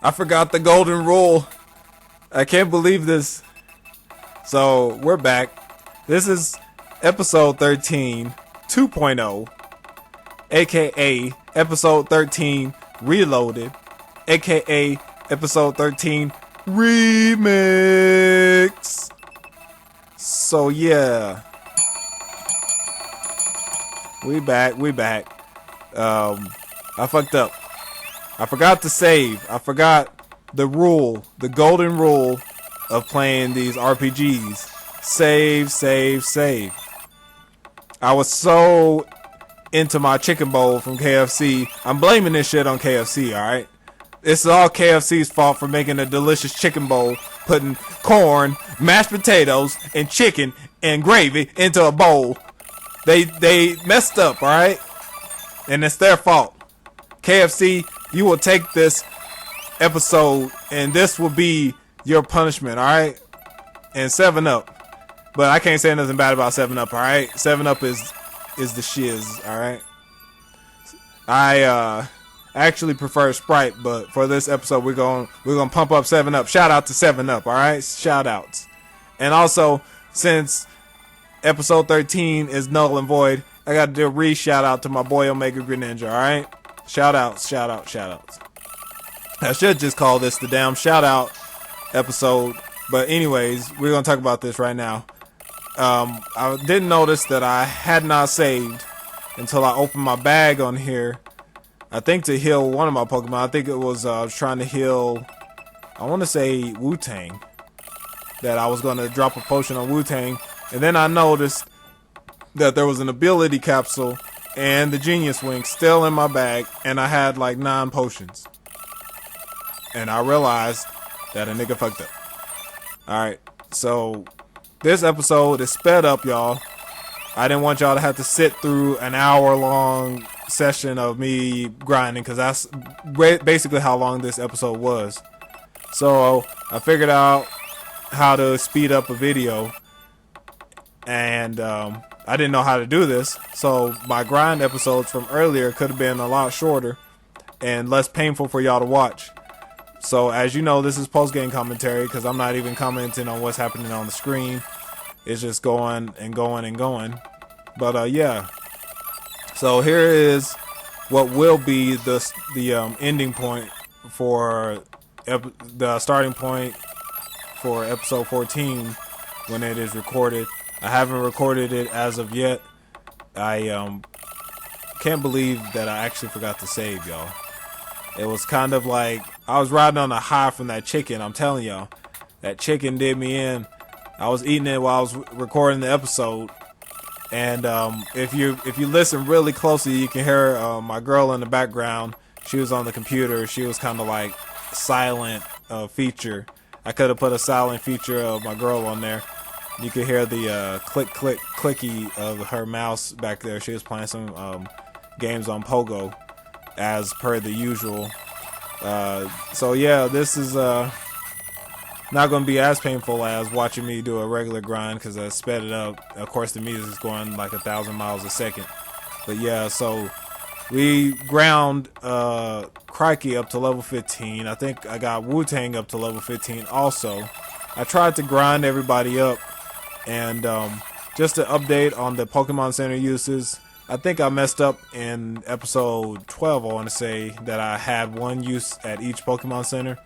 I forgot the golden rule. I can't believe this. So we're back. This is episode 13 2.0, aka episode 13 reloaded, aka episode 13 remix. So yeah, we back. I fucked up. I forgot to save. I forgot the rule, the golden rule of playing these RPGs. Save. I was so into my chicken bowl from KFC. I'm blaming this shit on KFC, alright? It's all KFC's fault for making a delicious chicken bowl, putting corn, mashed potatoes, and chicken and gravy into a bowl. They messed up, alright? And it's their fault. KFC, you will take this episode and this will be your punishment, alright? And 7-Up. But I can't say nothing bad about 7-Up, alright? 7-Up is the shiz, alright? I actually prefer Sprite, but for this episode we're gonna pump up 7-Up. Shout out to 7-Up, alright? Shout outs. And also, since episode 13 is null and void, I gotta do a re-shout out to my boy Omega Greninja, alright? Shout outs. I should just call this the damn shout out episode. But anyways, we're gonna talk about this right now. I didn't notice that I had not saved until I opened my bag on here. I think to heal one of my Pokemon. I think it was I was trying to heal, I want to say Wu-Tang. That I was gonna drop a potion on Wu-Tang, and then I noticed that there was an ability capsule and the Genius Wing still in my bag, and I had like 9 potions. And I realized that a nigga fucked up. Alright, so this episode is sped up, y'all. I didn't want y'all to have to sit through an hour-long session of me grinding, because that's basically how long this episode was. So I figured out how to speed up a video, and I didn't know how to do this, so my grind episodes from earlier could have been a lot shorter and less painful for y'all to watch. So as you know, this is post-game commentary, because I'm not even commenting on what's happening on the screen. It's just going and going and going. But yeah, so here is what will be the ending point for the starting point for episode 14 when it is recorded. I haven't recorded it as of yet. I can't believe that I actually forgot to save, y'all. It was kind of like I was riding on a high from that chicken. I'm telling y'all, that chicken did me in. I was eating it while I was recording the episode, and if you listen really closely, you can hear my girl in the background. She was on the computer. She was kind of like silent feature. I could have put a silent feature of my girl on there. You could hear the clicky of her mouse back there. She was playing some games on Pogo, as per the usual. So yeah, this is not going to be as painful as watching me do a regular grind, because I sped it up. Of course, the music is going like 1,000 miles a second. But yeah, so we ground Crikey up to level 15. I think I got Wu-Tang up to level 15 also. I tried to grind everybody up, and just to update on the Pokemon Center uses, I think I messed up in episode 12, I want to say, that I had 1 use at each Pokemon Center,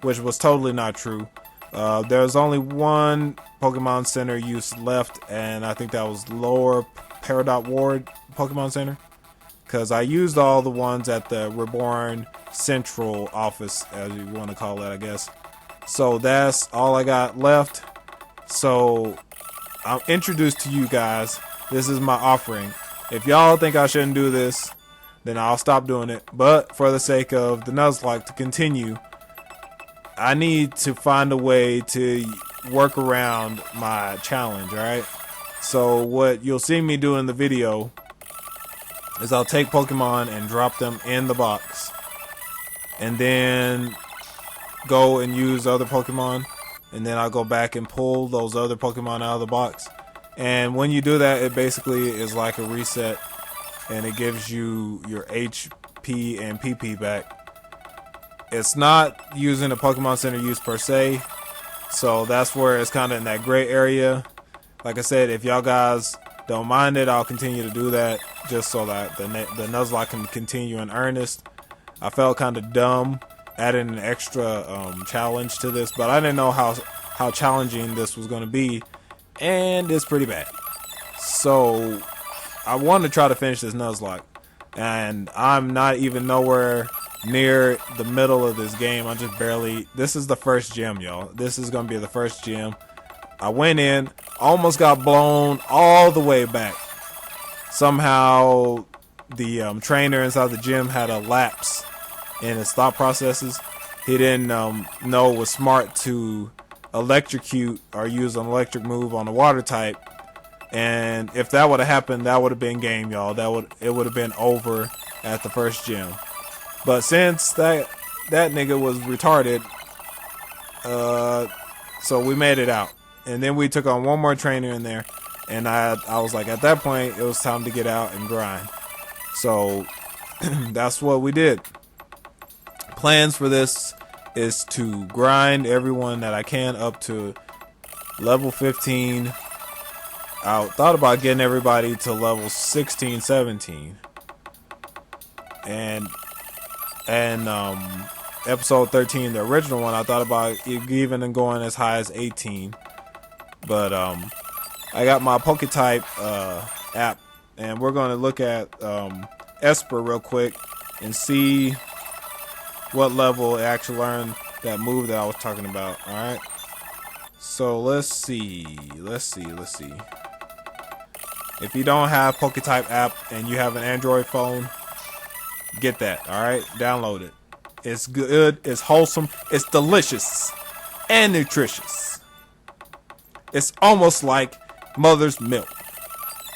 which was totally not true. There's only 1 Pokemon Center use left, and I think that was Lower Peridot Ward Pokemon Center, because I used all the ones at the Reborn Central office, as you want to call it, I guess. So that's all I got left. So I'll introduce to you guys, this is my offering. If y'all think I shouldn't do this, then I'll stop doing it. But for the sake of the Nuzlocke to continue, I need to find a way to work around my challenge, alright? So what you'll see me do in the video is I'll take Pokemon and drop them in the box, and then go and use other Pokemon, and then I'll go back and pull those other Pokemon out of the box. And when you do that, it basically is like a reset, and it gives you your HP and PP back. It's not using the Pokemon Center use per se, so that's where it's kind of in that gray area. Like I said, if y'all guys don't mind it, I'll continue to do that just so that the Nuzlocke can continue in earnest. I felt kind of dumb adding an extra challenge to this, but I didn't know how challenging this was going to be, and it's pretty bad. So I want to try to finish this Nuzlocke, and I'm not even nowhere near the middle of this game. I'm just barely. This is the first gym, y'all. This is going to be the first gym. I went in, almost got blown all the way back. Somehow the trainer inside the gym had a lapse in his thought processes. He didn't know it was smart to electrocute or use an electric move on the water type. And if that would have happened, that would have been game, y'all. It would have been over at the first gym. But since that nigga was retarded, so we made it out. And then we took on one more trainer in there, and I was like, at that point, it was time to get out and grind. So that's what we did. Plans for this is to grind everyone that I can up to level 15. I thought about getting everybody to level 16, 17. And episode 13, the original one, I thought about even going as high as 18. But I got my Poketype app, and we're going to look at Esper real quick and see what level it actually learned that move that I was talking about. Alright, so let's see. If you don't have Poketype app and you have an Android phone, get that. Alright, download it. It's good, it's wholesome, it's delicious, and nutritious. It's almost like mother's milk.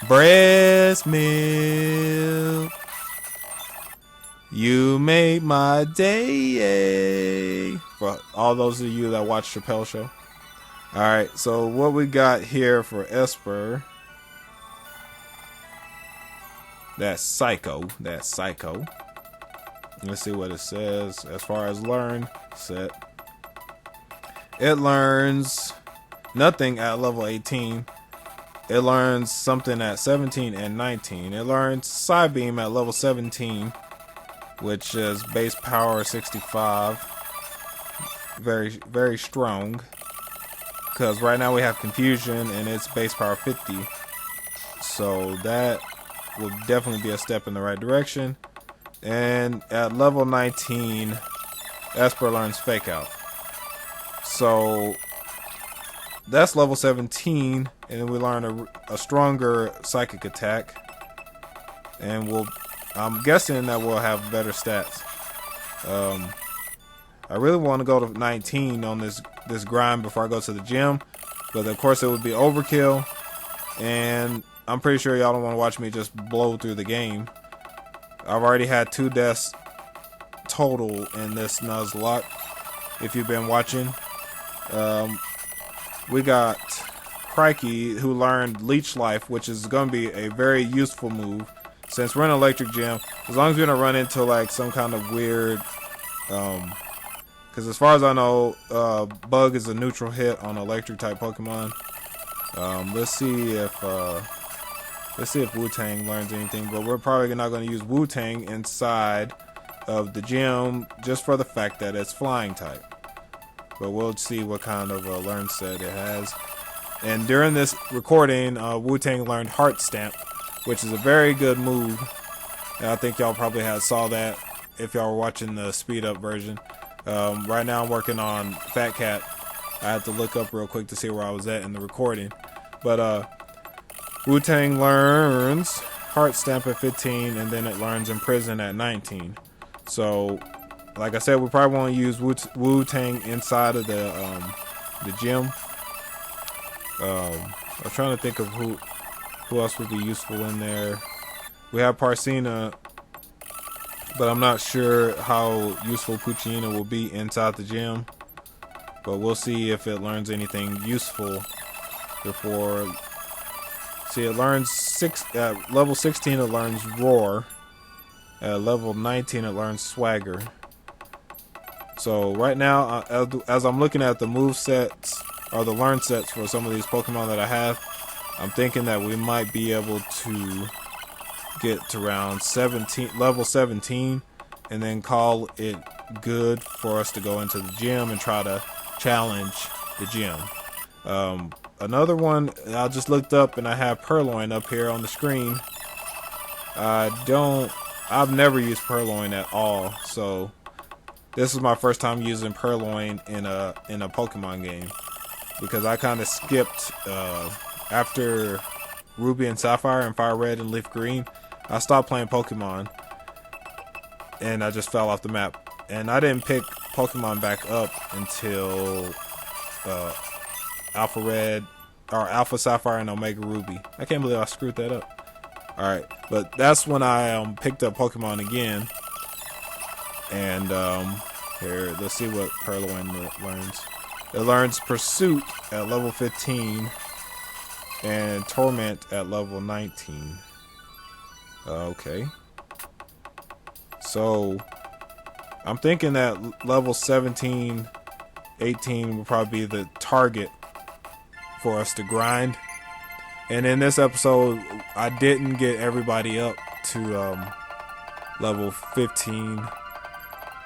Breast milk. You made my day. For all those of you that watch Chappelle Show. Alright, so what we got here for Esper. That's Psycho. Let's see what it says as far as learn set. It learns nothing at level 18. It learns something at 17 and 19. It learns Psybeam at level 17, which is base power 65. Very, very strong. Because right now we have Confusion and it's base power 50. So that will definitely be a step in the right direction. And at level 19, Esper learns Fake Out. So that's level 17, and then we learn a stronger psychic attack. And I'm guessing that we'll have better stats. I really want to go to 19 on this grind before I go to the gym, but of course it would be overkill, and I'm pretty sure y'all don't want to watch me just blow through the game. I've already had 2 deaths total in this Nuzlocke, if you've been watching. We got Crikey, who learned Leech Life, which is going to be a very useful move. Since we're in an electric gym, as long as we don't run into like some kind of weird, because as far as I know, Bug is a neutral hit on electric type Pokemon. Let's see if Wu-Tang learns anything, but we're probably not going to use Wu-Tang inside of the gym just for the fact that it's flying type. But we'll see what kind of learn set it has. And during this recording, Wu-Tang learned Heart Stamp, which is a very good move. And I think y'all probably saw that if y'all were watching the speed up version. Right now I'm working on Fat Cat. I had to look up real quick to see where I was at in the recording. But Wu-Tang learns Heart Stamp at 15, and then it learns Imprison at 19. So, like I said, we probably want to use Wu-Tang inside of the gym. I'm trying to think of who else would be useful in there. We have Parcina, but I'm not sure how useful Puccina will be inside the gym. But we'll see if it learns anything useful before. See, it learns at level 16 it learns Roar. At level 19 it learns Swagger. So right now, as I'm looking at the move sets or the learn sets for some of these Pokemon that I have, I'm thinking that we might be able to get to around level 17, and then call it good for us to go into the gym and try to challenge the gym. Another one I just looked up, and I have Purloin up here on the screen. I've never used Purloin at all, so this is my first time using Purloin in a Pokemon game, because I kind of skipped after Ruby and Sapphire and Fire Red and Leaf Green. I stopped playing Pokemon, and I just fell off the map. And I didn't pick Pokemon back up until Alpha Red, or Alpha Sapphire and Omega Ruby. I can't believe I screwed that up. Alright, but that's when I picked up Pokemon again. And here, let's see what Purloin learns. It learns Pursuit at level 15 and Torment at level 19. Okay. So I'm thinking that level 17, 18 will probably be the target for us to grind. And in this episode, I didn't get everybody up to level 15.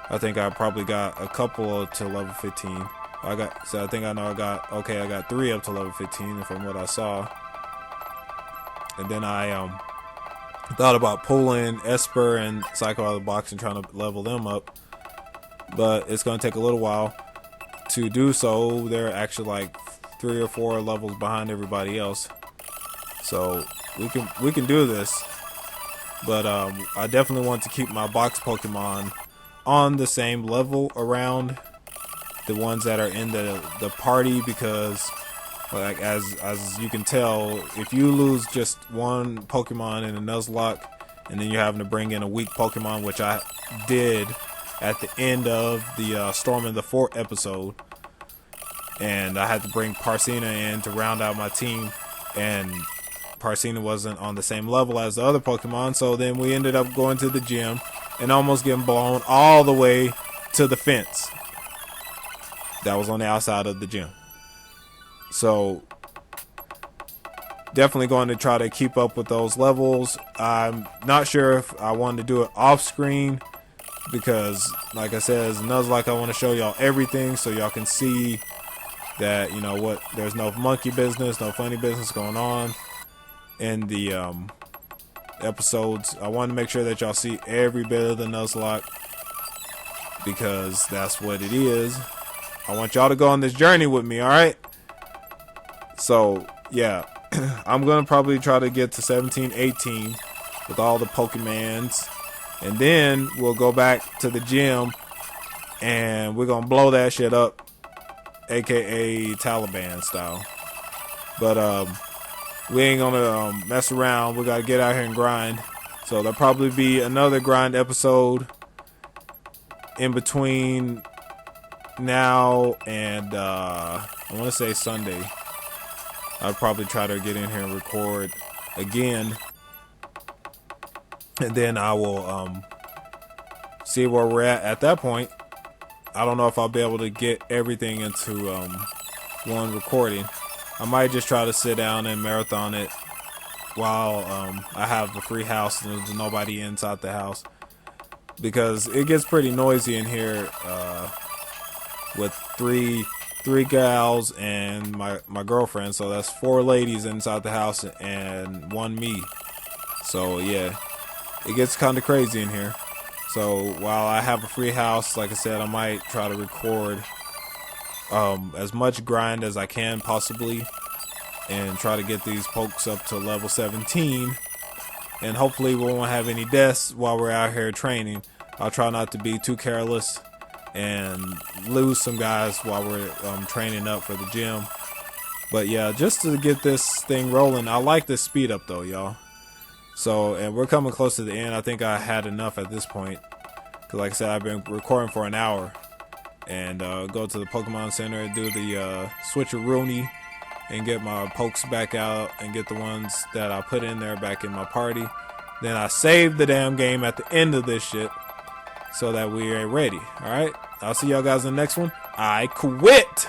I think I probably got a couple to level 15. I got 3 up to level 15 from what I saw. And then I thought about pulling Esper and Psycho out of the box and trying to level them up, but it's going to take a little while to do so. They're actually like 3 or 4 levels behind everybody else, so we can do this. But I definitely want to keep my box Pokemon on the same level around the ones that are in the party, because like as you can tell, if you lose just one Pokemon in a Nuzlocke and then you're having to bring in a weak Pokemon, which I did at the end of the Storm in the Fort episode, and I had to bring Parcina in to round out my team, and Parcina wasn't on the same level as the other Pokemon, so then we ended up going to the gym and almost getting blown all the way to the fence that was on the outside of the gym. So definitely going to try to keep up with those levels. I'm not sure if I wanted to do it off screen, because like I said, as a Nuzlocke, I want to show y'all everything so y'all can see that, you know what, there's no monkey business, no funny business going on in the episodes. I want to make sure that y'all see every bit of the Nuzlocke, because that's what it is. I want y'all to go on this journey with me, alright? So, yeah, I'm going to probably try to get to 17, 18 with all the Pokemons. And then we'll go back to the gym and we're going to blow that shit up, aka Taliban style. But we ain't going to mess around. We got to get out here and grind. So there'll probably be another grind episode in between now and I want to say Sunday. I'll probably try to get in here and record again, and then I will see where we're at that point. I don't know if I'll be able to get everything into one recording. I might just try to sit down and marathon it while I have a free house and there's nobody inside the house, because it gets pretty noisy in here with three gals and my girlfriend, so that's 4 ladies inside the house and 1 me. So yeah, it gets kind of crazy in here. So while I have a free house, like I said, I might try to record as much grind as I can possibly, and try to get these pokes up to level 17, and hopefully we won't have any deaths while we're out here training. I'll try not to be too careless and lose some guys while we're training up for the gym. But yeah, just to get this thing rolling, I like this speed up though, y'all. So, and we're coming close to the end. I think I had enough at this point, because like I said, I've been recording for an hour. And go to the Pokemon Center, do the switcheroonie, and get my pokes back out, and get the ones that I put in there back in my party. Then I save the damn game at the end of this shit, so that we are ready. Alright, I'll see y'all guys in the next one. I quit.